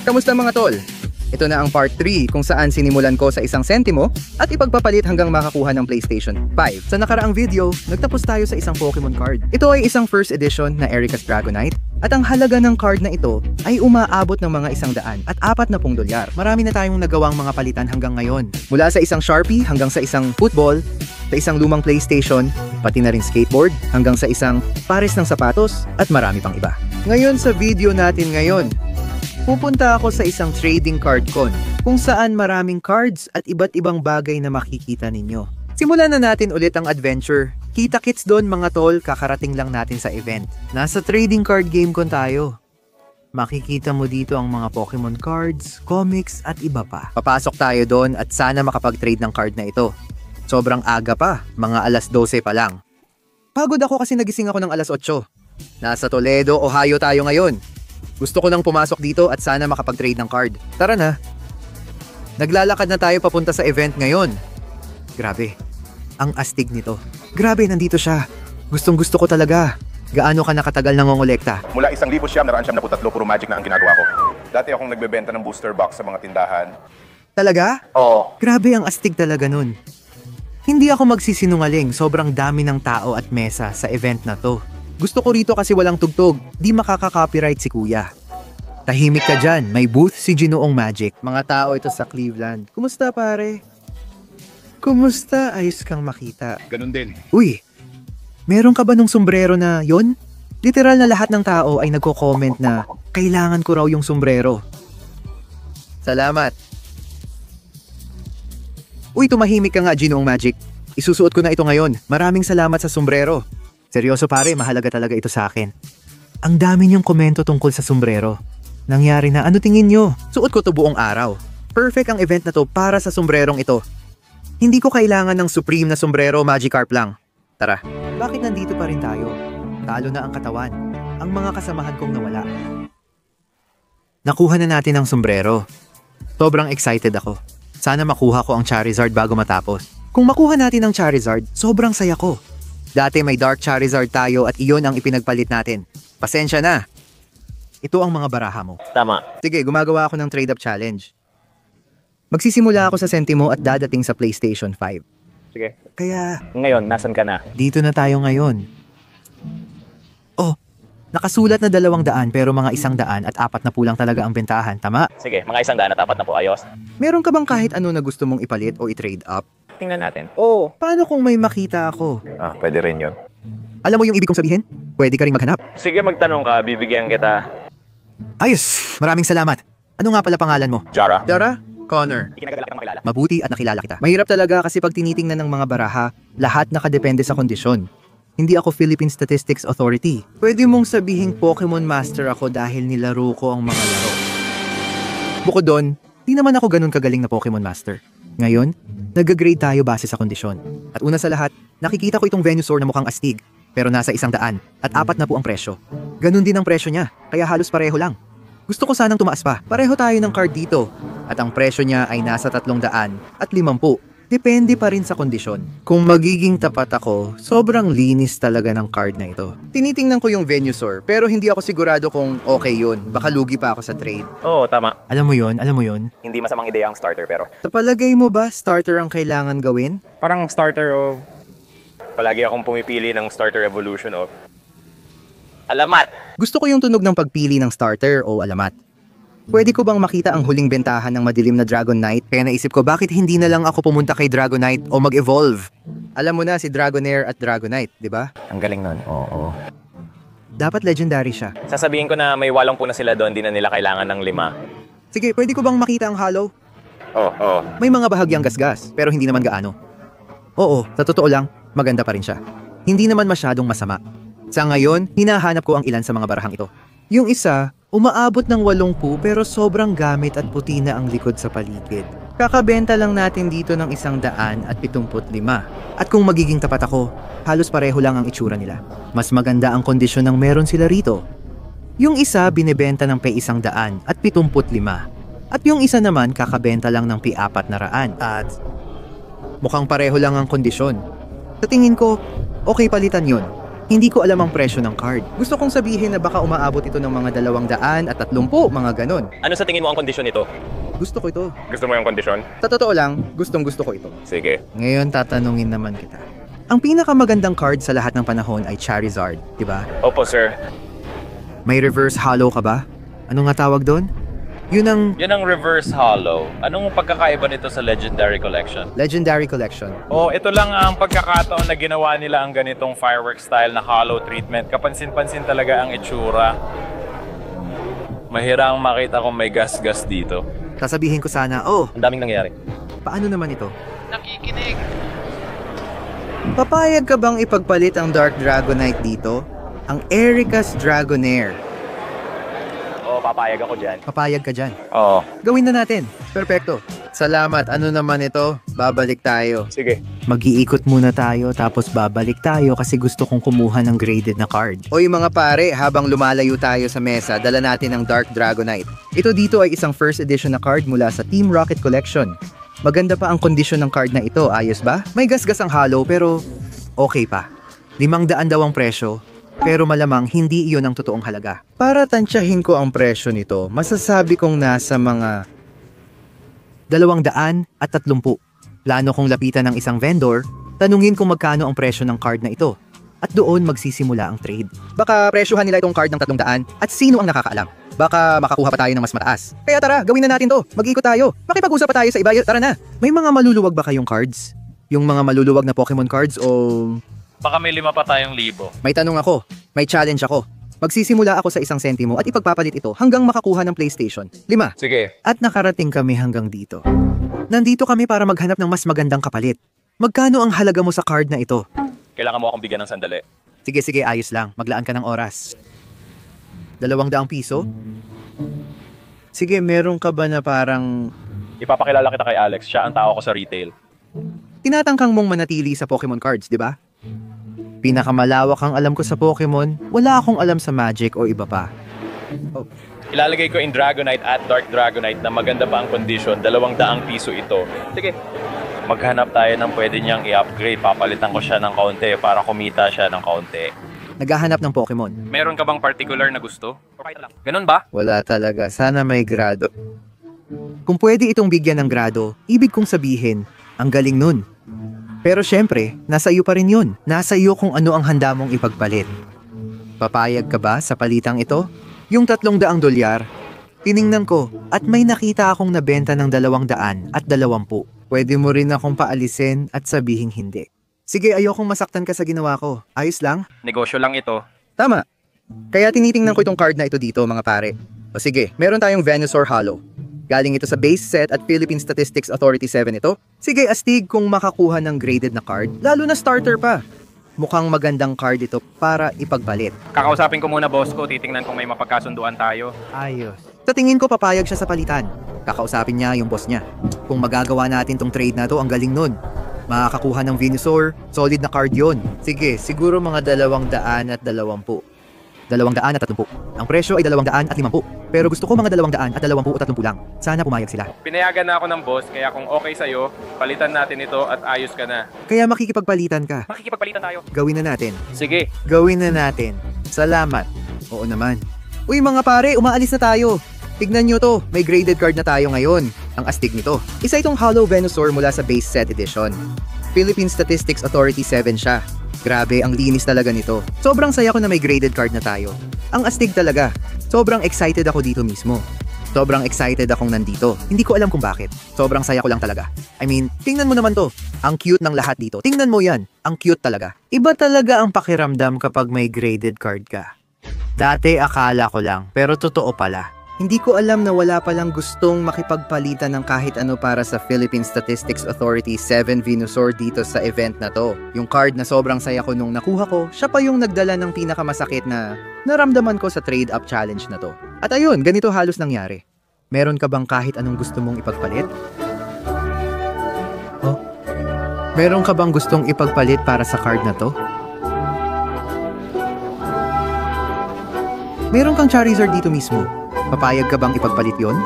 Kamusta mga tol? Ito na ang part 3 kung saan sinimulan ko sa 1 sentimo at ipagpapalit hanggang makakuha ng PlayStation 5. Sa nakaraang video, nagtapos tayo sa isang Pokemon card. Ito ay isang first edition na Erika's Dragonite at ang halaga ng card na ito ay umaabot ng mga 100 at 40 dolyar. Marami na tayong nagawang mga palitan hanggang ngayon. Mula sa isang Sharpie hanggang sa isang football, sa isang lumang PlayStation, pati na rin skateboard, hanggang sa isang pares ng sapatos at marami pang iba. Ngayon sa video natin ngayon, pupunta ako sa isang trading card con kung saan maraming cards at iba't ibang bagay na makikita ninyo. Simulan na natin ulit ang adventure. Kita-kits doon mga tol, kakarating lang natin sa event. Nasa trading card game con tayo. Makikita mo dito ang mga Pokemon cards, comics at iba pa. Papasok tayo doon at sana makapag-trade ng card na ito. Sobrang aga pa, mga alas 12 pa lang. Pagod ako kasi nagising ako ng alas 8. Nasa Toledo, Ohio tayo ngayon. Gusto ko nang pumasok dito at sana makapag-trade ng card. Tara na. Naglalakad na tayo papunta sa event ngayon. Grabe. Ang astig nito. Grabe, nandito siya. Gustong-gusto ko talaga. Gaano ka nakatagal nangongolekta? Mula 1,993 puro magic na ang ginagawa ko. Dati akong nagbebenta ng booster box sa mga tindahan. Talaga? Oo. Grabe, ang astig talaga nun. Hindi ako magsisinungaling. Sobrang dami ng tao at mesa sa event na to. Gusto ko rito kasi walang tugtog, di makaka-copyright si kuya. Tahimik ka dyan, may booth si Ginoong Magic. Mga tao ito sa Cleveland. Kumusta pare? Kumusta? Ayos kang makita. Ganun din. Uy, meron ka ba nung sombrero na yon? Literal na lahat ng tao ay nagko-comment na kailangan ko raw yung sombrero. Salamat. Uy, tumahimik ka nga Ginoong Magic. Isusuot ko na ito ngayon. Maraming salamat sa sombrero. Seryoso pare, mahalaga talaga ito sa akin. Ang dami niyong komento tungkol sa sombrero. Nangyari na, ano tingin niyo? Suot ko to buong araw. Perfect ang event na to para sa sombrerong ito. Hindi ko kailangan ng Supreme na sombrero, Magikarp lang. Tara. Bakit nandito pa rin tayo? Talo na ang katawan. Ang mga kasamahan kong nawala. Nakuha na natin ang sombrero. Sobrang excited ako. Sana makuha ko ang Charizard bago matapos. Kung makuha natin ang Charizard, sobrang saya ko. Dati may Dark Charizard tayo at iyon ang ipinagpalit natin. Pasensya na. Ito ang mga baraha mo. Tama. Sige, gumagawa ako ng trade-up challenge. Magsisimula ako sa sentimo at dadating sa PlayStation 5. Sige. Kaya, Ngayon, nasan ka na? dito na tayo ngayon. Oh, nakasulat na 200 pero mga 100 at 40 lang talaga ang bentahan, tama? Sige, mga 100 at 40 na po, ayos. Meron ka bang kahit ano na gusto mong ipalit o i-trade up? Tingnan natin. Oh, paano kung may makita ako? Pwede rin yun. Alam mo yung ibig kong sabihin? Pwede ka rin maghanap. Sige, magtanong ka, bibigyan kita. Ayos! Maraming salamat. Ano nga pala pangalan mo? Jara? Dara? Connor. Ikinagalak kang makilala. Mabuti at nakilala kita. Mahirap talaga kasi pag tinitingnan ng mga baraha, lahat nakadepende sa kondisyon. Hindi ako Philippine Statistics Authority. Pwede mong sabihing Pokemon Master ako dahil nilaro ko ang mga laro. Bukod doon, di naman ako ganun kagaling na Pokemon Master. Ngayon, nag-grade tayo base sa kondisyon. At una sa lahat, nakikita ko itong Venusaur na mukhang astig, pero nasa 100 at 40 na po ang presyo. Ganun din ang presyo niya, kaya halos pareho lang. Gusto ko sanang tumaas pa. Pareho tayo ng card dito. At ang presyo niya ay nasa 300 at 50. Depende pa rin sa kondisyon. Kung magiging tapat ako, sobrang linis talaga ng card na ito. Tinitingnan ko yung Venusaur, pero hindi ako sigurado kung okay yun. Baka lugi pa ako sa trade. Oo, tama. Alam mo yun? Hindi masamang ideya ang starter, pero Sa palagay mo ba, starter ang kailangan gawin? parang starter o... Palagi akong pumipili ng starter evolution o... Alamat! Gusto ko yung tunog ng pagpili ng starter o alamat. Pwede ko bang makita ang huling bentahan ng madilim na Dragonite? Kaya naisip ko bakit hindi na lang ako pumunta kay Dragonite o mag-evolve? Alam mo na si Dragonair at Dragonite, di ba? Ang galing nun, oo. Dapat legendary siya. Sasabihin ko na may 8 po na sila doon, di na nila kailangan ng 5. Sige, pwede ko bang makita ang hollow? Oo. May mga bahagyang gasgas, pero hindi naman gaano. Oo, sa totoo lang, maganda pa rin siya. Hindi naman masyadong masama. Sa ngayon, hinahanap ko ang ilan sa mga barahang ito. Yung isa, umaabot ng 80 pero sobrang gamit at puti na ang likod sa paligid. Kakabenta lang natin dito ng 175. At kung magiging tapat ako, halos pareho lang ang itsura nila. Mas maganda ang kondisyon ng meron sila rito. Yung isa binebenta ng P100 at 75. At yung isa naman kakabenta lang ng P400 at mukhang pareho lang ang kondisyon. Sa tingin ko, okay palitan yun. Hindi ko alam ang presyo ng card. Gusto kong sabihin na baka umaabot ito ng mga 230, mga ganon. Ano sa tingin mo ang kondisyon nito? Gusto ko ito. Gusto mo yung kondisyon? Sa totoo lang, gustong gusto ko ito. Sige. Ngayon tatanungin naman kita. Ang pinakamagandang card sa lahat ng panahon ay Charizard, di ba? Opo, sir. May reverse hollow ka ba? Ano nga tawag doon? Yun ang Yan ang reverse hollow. Anong pagkakaiba nito sa Legendary Collection? Legendary Collection. Ito lang ang pagkakataon na ginawa nila ang ganitong fireworks style na hollow treatment. Kapansin-pansin talaga ang itsura. Mahirang makita kung may gas-gas dito. Sasabihin ko sana, oh, Ang daming nangyayari. paano naman ito? Nakikinig! Papayag ka bang ipagpalit ang Dark Dragonite dito? Ang Erika's Dragonair. Oo, papayag ako dyan. Papayag ka dyan. Oo. Gawin na natin. Perfecto. Salamat. Ano naman ito? Babalik tayo. Sige. Mag-iikot muna tayo tapos babalik tayo kasi gusto kong kumuha ng graded na card. Oy mga pare, habang lumalayo tayo sa mesa, dala natin ang Dark Dragonite. Ito dito ay isang first edition na card mula sa Team Rocket Collection. Maganda pa ang kondisyon ng card na ito, ayos ba? May gasgas ang hollow pero okay pa. 500 daw ang presyo, pero malamang hindi iyon ang totoong halaga. Para tansyahin ko ang presyo nito, masasabi kong nasa mga 230. Plano kong lapitan ng isang vendor, tanungin kung magkano ang presyo ng card na ito. At doon magsisimula ang trade. Baka presyohan nila itong card ng 300 at sino ang nakakaalam? Baka makakuha pa tayo ng mas mataas. Kaya tara, gawin na natin to. Mag-ikot tayo. Makipag-usap pa tayo sa iba. Tara na. May mga maluluwag ba kayong cards? Yung mga maluluwag na Pokemon cards o... Baka may 5 pa tayong libo. May tanong ako. May challenge ako. Magsisimula ako sa 1 sentimo at ipagpapalit ito hanggang makakuha ng PlayStation 5. Sige. At nakarating kami hanggang dito. Nandito kami para maghanap ng mas magandang kapalit. Magkano ang halaga mo sa card na ito? Kailangan mo akong bigyan ng sandali. Sige, ayos lang. Maglaan ka ng oras. 200 piso? Sige, meron ka ba na parang... Ipapakilala kita kay Alex. Siya ang tao ko sa retail. Tinatangkang mong manatili sa Pokemon cards, di ba? Pinakamalawak ang alam ko sa Pokemon, wala akong alam sa Magic o iba pa. Oh, Ilalagay ko in Dragonite at Dark Dragonite na maganda pa ang kondisyon. 200 piso ito. Sige. Maghanap tayo ng pwede niyang i-upgrade. Papalitan ko siya ng kaunti para kumita siya ng kaunti. naghahanap ng Pokemon. Meron ka bang particular na gusto? Ganun ba? Wala talaga, sana may grado. Kung pwede itong bigyan ng grado, ibig kong sabihin, ang galing nun. Pero syempre, nasa iyo pa rin yun. Nasa iyo kung ano ang handa mong ipagpalit. Papayag ka ba sa palitang ito? Yung $300, tiningnan ko at may nakita akong nabenta ng $220. Pwede mo rin akong paalisin at sabihing hindi. Sige, ayokong masaktan ka sa ginawa ko. Ayos lang? Negosyo lang ito. Tama. Kaya tinitingnan ko itong card na ito dito, mga pare. O sige, meron tayong Venusaur Hollow. Galing ito sa base set at Philippine Statistics Authority 7 ito. Sige, astig kung makakuha ng graded na card, lalo na starter pa. Mukhang magandang card ito para ipagpalit. Kakausapin ko muna boss ko, titingnan kung may mapagkasunduan tayo. Ayos. Sa tingin ko papayag siya sa palitan. Kakausapin niya yung boss niya. Kung magagawa natin tong trade na to, ang galing nun. Makakakuha ng Venusaur, solid na card yon. Sige, siguro mga $220. 230. Ang presyo ay $250. Pero gusto ko mga $220 at 30 lang. Sana pumayag sila. Pinayagan na ako ng boss, kaya kung okay sa'yo, palitan natin ito at ayos ka na. Kaya makikipagpalitan ka. Makikipagpalitan tayo. Gawin na natin. Sige. Gawin na natin. Salamat. Oo naman. Uy mga pare, umaalis na tayo. Tignan nyo to, may graded card na tayo ngayon. Ang astig nito. Isa itong Hollow Venusaur mula sa base set edition. Philippine Statistics Authority 7 siya. Grabe, ang linis talaga nito. Sobrang saya ko na may graded card na tayo. Ang astig talaga. Sobrang excited ako dito mismo. Sobrang excited akong nandito. Hindi ko alam kung bakit. Sobrang saya ko lang talaga. I mean, tingnan mo naman to. Ang cute ng lahat dito. Tingnan mo yan. Ang cute talaga. Iba talaga ang pakiramdam kapag may graded card ka. Dati akala ko lang, pero totoo pala. Hindi ko alam na wala palang gustong makipagpalitan ng kahit ano para sa Philippine Statistics Authority 7 Venusaur dito sa event na to. Yung card na sobrang saya ko nung nakuha ko, siya pa yung nagdala ng pinakamasakit na naramdaman ko sa trade-up challenge na to. At ayun, ganito halos nangyari. Meron ka bang kahit anong gusto mong ipagpalit? Oh? Meron ka bang gustong ipagpalit para sa card na to? Meron kang Charizard dito mismo. Papayag ka bang ipagpalit yon?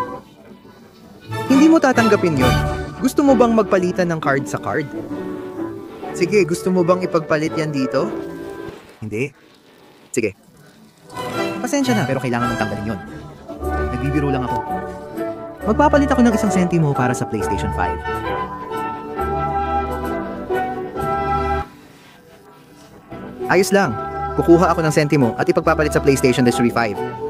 Hindi mo tatanggapin yon. Gusto mo bang magpalitan ng card sa card? Sige, gusto mo bang ipagpalit yan dito? Hindi. Sige. Pasensya na pero kailangan mong tanggalin yun. Nagbibiro lang ako. Magpapalit ako ng 1 sentimo para sa PlayStation 5. Ayos lang. Kukuha ako ng sentimo at ipagpapalit sa PlayStation 5.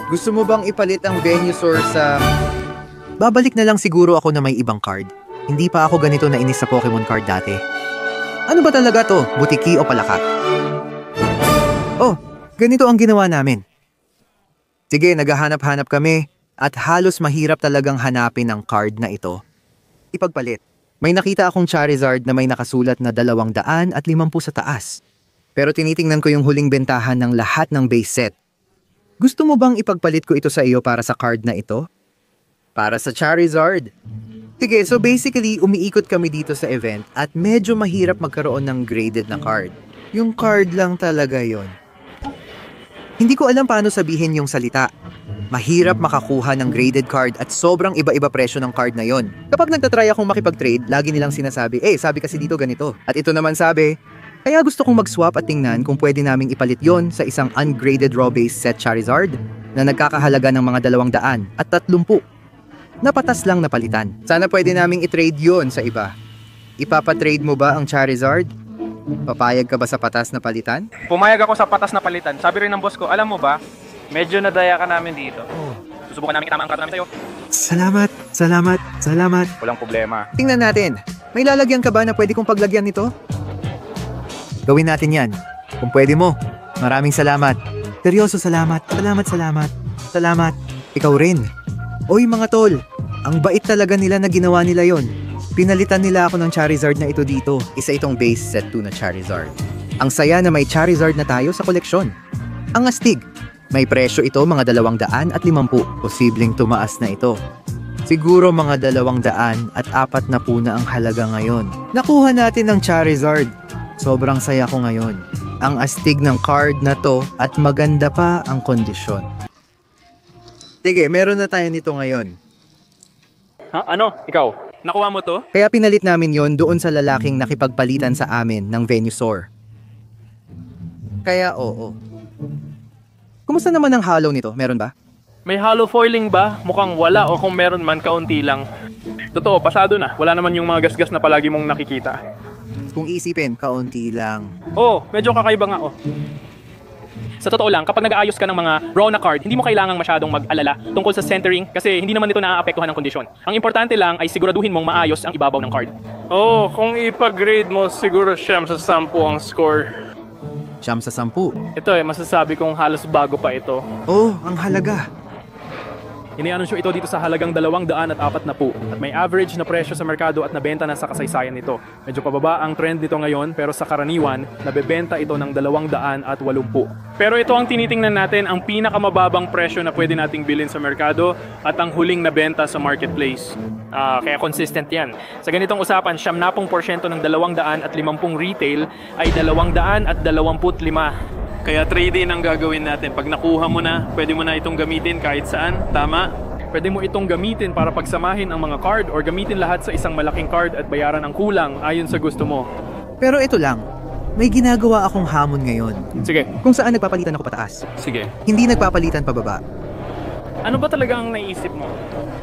Gusto mo bang ipalit ang Venusaur sa... Babalik na lang siguro ako na may ibang card. Hindi pa ako ganito nainis sa Pokemon card dati. Ano ba talaga to? Butiki o palaka? Oh, ganito ang ginawa namin. Sige, naghahanap-hanap kami at halos mahirap talagang hanapin ang card na ito. Ipagpalit. May nakita akong Charizard na may nakasulat na 250 sa taas. Pero tinitingnan ko yung huling bentahan ng lahat ng base set. Gusto mo bang ipagpalit ko ito sa iyo para sa card na ito? Para sa Charizard. Sige, so basically, umiikot kami dito sa event at medyo mahirap magkaroon ng graded na card. Yung card lang talaga yon. Hindi ko alam paano sabihin yung salita. Mahirap makakuha ng graded card at sobrang iba-iba presyo ng card na yon. Kapag nagtatry akong makipag-trade, lagi nilang sinasabi, sabi kasi dito ganito. At ito naman sabi, kaya gusto kong mag-swap at tingnan kung pwede naming ipalit yon sa isang ungraded raw base set Charizard na nagkakahalaga ng mga 230. Napatas lang na palitan. Sana pwede naming i-trade yon sa iba. Ipapatrade mo ba ang Charizard? Papayag ka ba sa patas na palitan? Pumayag ako sa patas na palitan. Sabi rin ng boss ko, alam mo ba, medyo nadaya ka namin dito. Susubukan namin itama ang karto namin sa'yo. Salamat. Walang problema. Tingnan natin. May lalagyan ka ba na pwede kong paglagyan nito? Gawin natin yan. Kung pwede mo. Maraming salamat. Seryoso, salamat. Salamat. Ikaw rin. Oy mga tol, ang bait talaga nila na ginawa nila yon. Pinalitan nila ako ng Charizard na ito dito. Isa itong base set 2 na Charizard. Ang saya na may Charizard na tayo sa koleksyon. Ang astig. May presyo ito mga 250. Posibleng tumaas na ito. Siguro mga 240 na ang halaga ngayon. Nakuha natin ang Charizard. Sobrang saya ko ngayon. Ang astig ng card na to at maganda pa ang kondisyon. Sige, meron na tayo nito ngayon. Ha? Ano? Ikaw? Nakuha mo to? Kaya pinalit namin yon doon sa lalaking nakipagpalitan sa amin ng Venusaur. Kaya oo. Kumusta naman ang hollow nito? Meron ba? May hollow foiling ba? Mukhang wala o kung meron man, kaunti lang. Totoo, pasado na. Wala naman yung mga gasgas na palagi mong nakikita. Kung isipin, kaunti lang. Medyo kakaiba nga Sa totoo lang, kapag nag-aayos ka ng mga raw na card, hindi mo kailangang masyadong mag-alala tungkol sa centering kasi hindi naman ito naaapektuhan ng kondisyon. Ang importante lang ay siguraduhin mong maayos ang ibabaw ng card. Kung ipag-grade mo, siguro siyam sa 10 ang score. Siyam sa 10. Ito masasabi kong halos bago pa ito. Ang halaga. Inianunsyo ito dito sa halagang 240 at may average na presyo sa merkado at nabenta na sa kasaysayan nito. Medyo pababa ang trend nito ngayon pero sa karaniwan, nabebenta ito ng 280. Pero ito ang tinitingnan natin, ang pinakamababang presyo na pwede nating bilhin sa merkado at ang huling nabenta sa marketplace. Kaya consistent yan. Sa ganitong usapan, 70% ng 250 retail ay 225. Kaya trade-in ang gagawin natin. Pag nakuha mo na, pwede mo na itong gamitin kahit saan. Tama? Pwede mo itong gamitin para pagsamahin ang mga card or gamitin lahat sa isang malaking card at bayaran ang kulang ayon sa gusto mo. Pero ito lang, may ginagawa akong hamon ngayon. Sige. Kung saan nagpapalitan ako pataas. Sige. Hindi nagpapalitan pababa. Ano ba talaga ang naisip mo?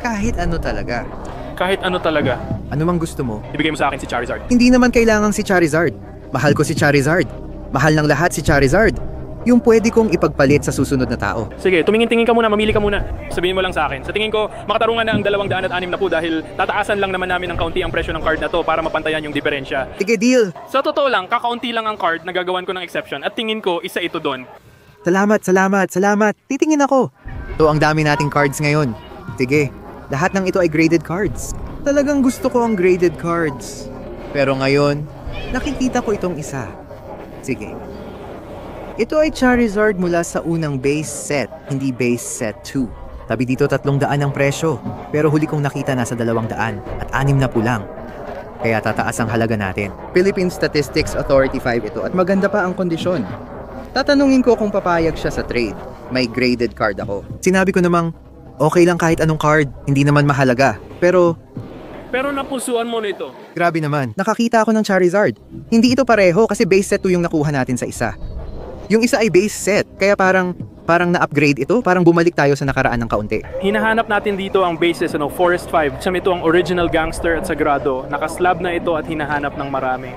Kahit ano talaga. Kahit ano talaga. Ano mang gusto mo. Ibigay mo sa akin si Charizard. Hindi naman kailangan si Charizard. Mahal ko si Charizard. Mahal ng lahat si Charizard. Yung pwede kong ipagpalit sa susunod na tao. Sige, tumingin-tingin ka muna, mamili ka muna. Sabihin mo lang sa akin. Sa tingin ko, makatarungan na ang 260 dahil tataasan lang naman namin ng kaunti ang presyo ng card na to para mapantayan yung diferensya. Sige, deal. Sa totoo lang, kakaunti lang ang card na gagawan ko ng exception at tingin ko, isa ito doon. Salamat. Titingin ako. To ang dami nating cards ngayon. Sige, lahat ng ito ay graded cards. Talagang gusto ko ang graded cards. Pero ngayon, nakikita ko itong isa. Sige. Ito ay Charizard mula sa unang base set, hindi base set 2. Tabi dito 300 ang presyo, pero huli kong nakita nasa 200 at 60 lang. Kaya tataas ang halaga natin. Philippine Statistics Authority 5 ito at maganda pa ang kondisyon. Tatanungin ko kung papayag siya sa trade. May graded card ako. Sinabi ko namang, okay lang kahit anong card, hindi naman mahalaga. Pero pero napusuan mo nito. Grabe naman. Nakakita ako ng Charizard. Hindi ito pareho kasi base set 2 yung nakuha natin sa isa. Yung isa ay base set, kaya parang na-upgrade ito, parang bumalik tayo sa nakaraan ng kaunti. Hinahanap natin dito ang bases, Forest 5. Siyam ito ang original Gangster at Sagrado. Nakaslab na ito at hinahanap ng marami.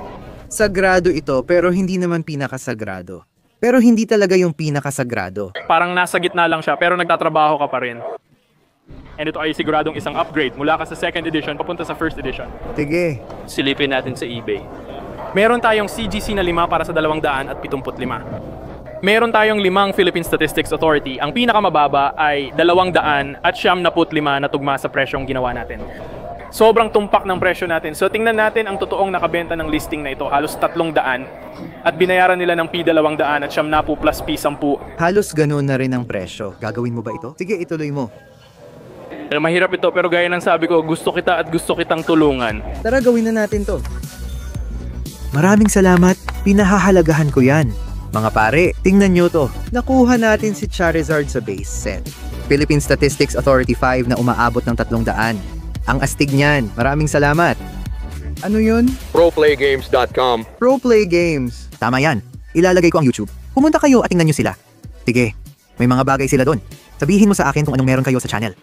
Sagrado ito pero hindi naman pinakasagrado. Pero hindi talaga yung pinakasagrado. Parang nasa gitna lang siya pero nagtatrabaho ka pa rin. And ito ay siguradong isang upgrade mula ka sa second edition papunta sa first edition. Sige. Silipin natin sa eBay. Meron tayong CGC na 5 para sa 275. Meron tayong 5 Philippine Statistics Authority. Ang pinakamababa ay 275 na tugma sa presyong ginawa natin. Sobrang tumpak ng presyo natin. So tingnan natin ang totoong nakabenta ng listing na ito, halos 300 at binayaran nila ng P200 at 70 plus P10. Halos ganoon na rin ang presyo. Gagawin mo ba ito? Sige, ituloy mo. Mahirap ito pero gaya ng sabi ko, gusto kita at gusto kitang tulungan. Tara, gawin na natin to. Maraming salamat. Pinahahalagahan ko yan. Mga pare, tingnan nyo to. Nakuha natin si Charizard sa base set. Philippine Statistics Authority 5 na umaabot ng 300. Ang astig niyan. Maraming salamat. Ano yun? ProPlayGames.com. Pro Play Games. Tama yan. Ilalagay ko ang YouTube. Pumunta kayo at tingnan nyo sila. Sige, may mga bagay sila doon. Sabihin mo sa akin kung anong meron kayo sa channel.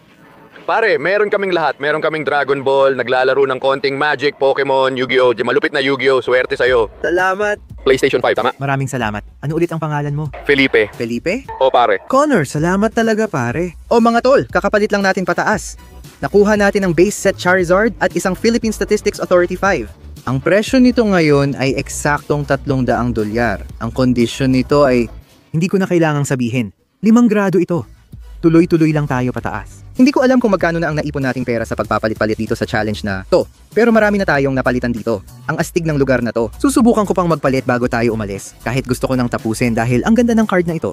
Pare, meron kaming lahat. Meron kaming Dragon Ball, naglalaro ng konting Magic, Pokemon, Yu-Gi-Oh! Malupit na Yu-Gi-Oh! Swerte sa'yo. Salamat. PlayStation 5, tama? Maraming salamat. Ano ulit ang pangalan mo? Felipe. Felipe? O pare. Connor, salamat talaga pare. O mga tol, kakapalit lang natin pataas. Nakuha natin ang base set Charizard at isang Philippine Statistics Authority 5. Ang presyo nito ngayon ay eksaktong $300. Ang kondisyon nito ay hindi ko na kailangang sabihin. 5 grado ito. Tuloy-tuloy lang tayo pataas. Hindi ko alam kung magkano na ang naipon nating pera sa pagpapalit-palit dito sa challenge na to. Pero marami na tayong napalitan dito. Ang astig ng lugar na to. Susubukan ko pang magpalit bago tayo umalis. Kahit gusto ko nang tapusin dahil ang ganda ng card na ito.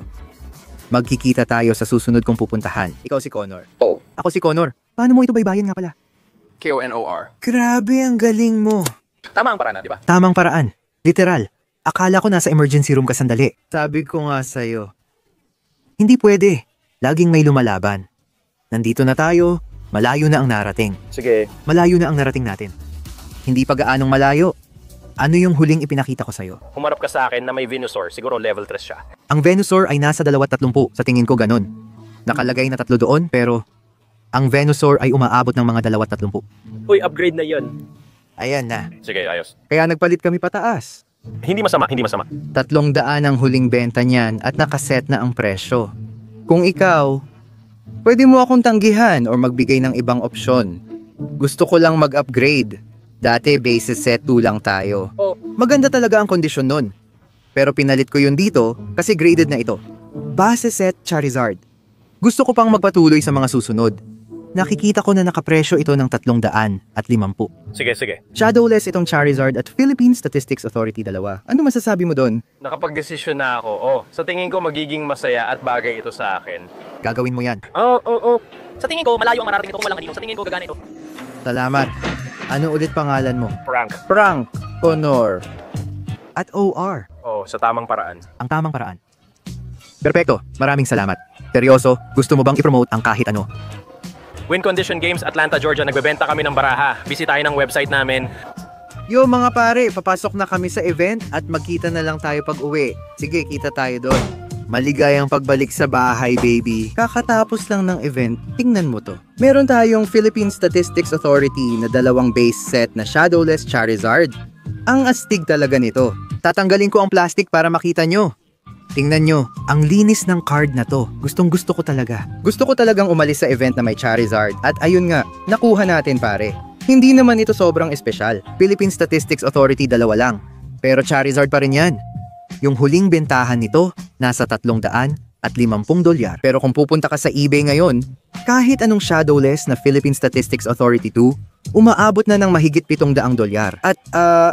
Magkikita tayo sa susunod kong pupuntahan. Ikaw si Connor. Oh. Ako si Connor. Paano mo ito baybayin nga pala? KONOR. Grabe, ang galing mo. Tama ang paraan na, di ba? Tamang paraan. Literal. Akala ko nasa emergency room ka sandali. Sabi ko nga sa'yo. Hindi pwede. Laging may lumalaban. Nandito na tayo, malayo na ang narating. Sige. Malayo na ang narating natin. Hindi pa gaanong malayo. Ano yung huling ipinakita ko sa'yo? Humarap ka sa akin na may Venusaur. Siguro level 3 siya. Ang Venusaur ay nasa 230. Sa tingin ko ganun. Nakalagay na 3 doon pero ang Venusaur ay umaabot ng mga 230. Uy, upgrade na yon. Ayan na. Sige, ayos. Kaya nagpalit kami pataas. Hindi masama, hindi masama. 300 ang huling benta niyan at nakaset na ang presyo. Kung ikaw, pwede mo akong tanggihan o magbigay ng ibang opsyon. Gusto ko lang mag-upgrade. Dati base set 2 lang tayo. Maganda talaga ang kondisyon nun. Pero pinalit ko yun dito kasi graded na ito. Base set Charizard. Gusto ko pang magpatuloy sa mga susunod. Nakikita ko na nakapresyo ito ng 350. Sige, sige. Shadowless itong Charizard at Philippine Statistics Authority 2. Ano masasabi mo doon? Nakapag-desisyon na ako. Sa tingin ko magiging masaya at bagay ito sa akin. Gagawin mo yan. Oo. Sa tingin ko, malayo ang mararating ito kung walang dito. Sa tingin ko, gagana ito. Salamat. Ano ulit pangalan mo? Frank. Frank, Connor, at OR. Sa tamang paraan. Ang tamang paraan. Perpekto, maraming salamat. Seryoso, gusto mo bang i-promote ang kahit ano? Win Condition Games, Atlanta, Georgia. Nagbebenta kami ng baraha. Bisitahin ang website namin. Yo mga pare, papasok na kami sa event at magkita na lang tayo pag uwi. Sige, kita tayo doon. Maligayang pagbalik sa bahay, baby. Kakatapos lang ng event, tingnan mo to. Meron tayong Philippine Statistics Authority na 2 base set na Shadowless Charizard. Ang astig talaga nito. Tatanggalin ko ang plastic para makita nyo. Tingnan nyo, ang linis ng card na to. Gustong gusto ko talaga. Gusto ko talagang umalis sa event na may Charizard. At ayun nga, nakuha natin pare. Hindi naman ito sobrang espesyal. Philippine Statistics Authority 2 lang. Pero Charizard pa rin yan. Yung huling bentahan nito, nasa $350. Pero kung pupunta ka sa eBay ngayon, kahit anong shadowless na Philippine Statistics Authority 2, umaabot na ng mahigit $700. At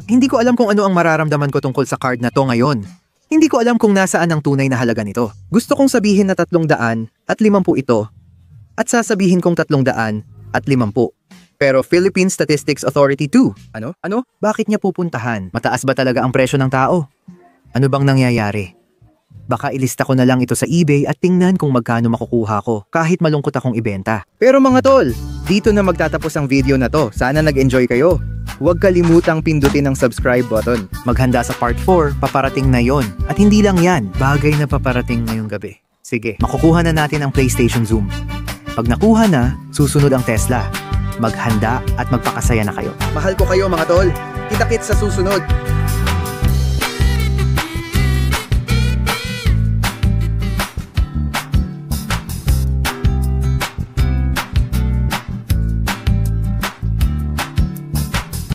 hindi ko alam kung ano ang mararamdaman ko tungkol sa card na to ngayon. Hindi ko alam kung nasaan ang tunay na halaga nito. Gusto kong sabihin na 350 ito at sasabihin kong 350. Pero Philippine Statistics Authority 2. Ano? Bakit niya pupuntahan? Mataas ba talaga ang presyo ng tao? Ano bang nangyayari? Baka ilista ko na lang ito sa eBay at tingnan kung magkano makukuha ko kahit malungkot akong ibenta. Pero mga tol, Dito na magtatapos ang video na to. Sana nag-enjoy kayo. Huwag kalimutang pindutin ang subscribe button. Maghanda sa part 4, paparating na yon. At hindi lang yan, bagay na paparating ngayong gabi. Sige, makukuha na natin ang PlayStation Zoom. Pag nakuha na, susunod ang Tesla. Maghanda at magpakasaya na kayo. Mahal ko kayo mga tol. Kita-kits sa susunod.